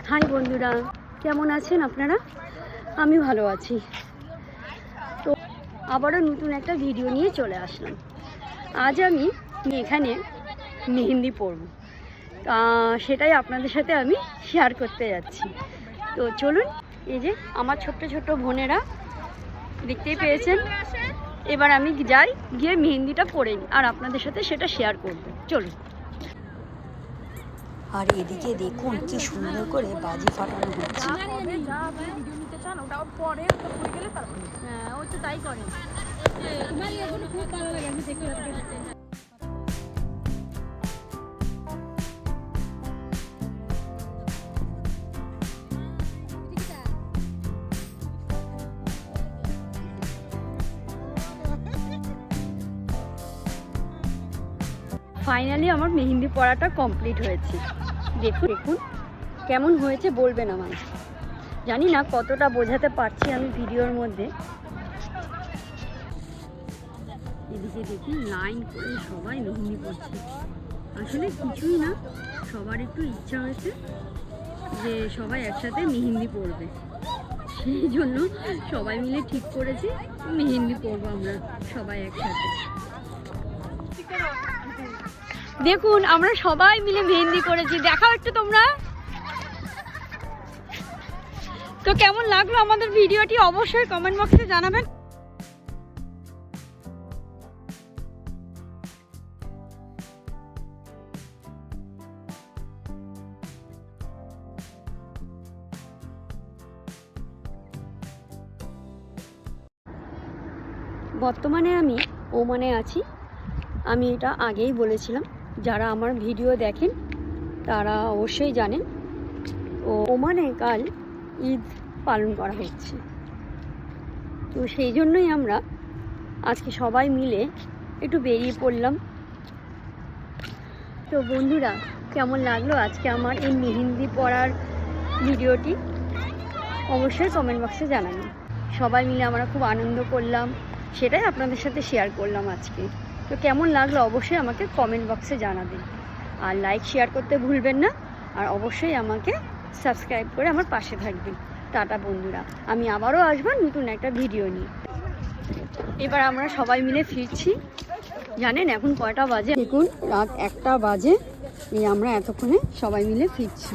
High বন্ধুরা, কেমন আছেন আপনারা? আমি ভালো আছি। তো আবারও নতুন একটা ভিডিও নিয়ে চলে আসলাম। আজ আমি এখানে মেহেন্দি পরব, সেটাই আপনাদের সাথে আমি শেয়ার করতে যাচ্ছি। তো চলুন, এই যে আমার ছোট্ট ছোট্ট বোনেরা দেখতেই পেয়েছেন। এবার আমি যাই, গিয়ে মেহেন্দিটা পরে নিই আর আপনাদের সাথে সেটা শেয়ার করব। চলুন। আর এদিকে দেখুন কি সুন্দর করে বাজি ফাটানো হচ্ছে। হ্যাঁ, ও তো তাই করে। খুব ভালো লাগে, আমি দেখতে ফাইনালি আমার মেহেন্দি পরাটা কমপ্লিট হয়েছে। দেখুন কেমন হয়েছে বলবেন আমায়। জানি না কতটা বোঝাতে পারছি আমি ভিডিওর মধ্যে। এদিকে দেখুন লাইন করে সবাই মেহেন্দি পরছে। আসলে কিছুই না, সবার একটু ইচ্ছা হয়েছে যে সবাই একসাথে মেহেন্দি পরবে, সেই জন্য সবাই মিলে ঠিক করেছি মেহেন্দি পরবো আমরা সবাই একসাথে। দেখুন আমরা সবাই মিলে মেহেন্দি করেছি, দেখাও একটু তোমরা। তো কেমন লাগলো আমাদের ভিডিওটি অবশ্যই কমেন্ট বক্সে জানাবেন। বর্তমানে আমি ওমানে আছি। আমি এটা আগেই বলেছিলাম, যারা আমার ভিডিও দেখেন তারা অবশ্যই জানেন। ওমানে কাল ঈদ পালন করা হচ্ছে, তো সেই জন্যই আমরা আজকে সবাই মিলে একটু বেরিয়ে পড়লাম। তো বন্ধুরা, কেমন লাগলো আজকে আমার এই মেহেন্দি পরার ভিডিওটি অবশ্যই কমেন্ট বক্সে জানাবেন। সবাই মিলে আমরা খুব আনন্দ করলাম, সেটাই আপনাদের সাথে শেয়ার করলাম আজকে। তো কেমন লাগলো অবশ্যই আমাকে কমেন্ট বক্সে জানাবেন, আর লাইক শেয়ার করতে ভুলবেন না, আর অবশ্যই আমাকে সাবস্ক্রাইব করে আমার পাশে থাকবেন। টাটা বন্ধুরা, আমি আবারও আসবো নতুন একটা ভিডিও নিয়ে। এবার আমরা সবাই মিলে ফিরছি। জানেন এখন কয়টা বাজে? দেখুন রাত 1টা বাজে। এই আমরা এতক্ষণে সবাই মিলে ফিরছি।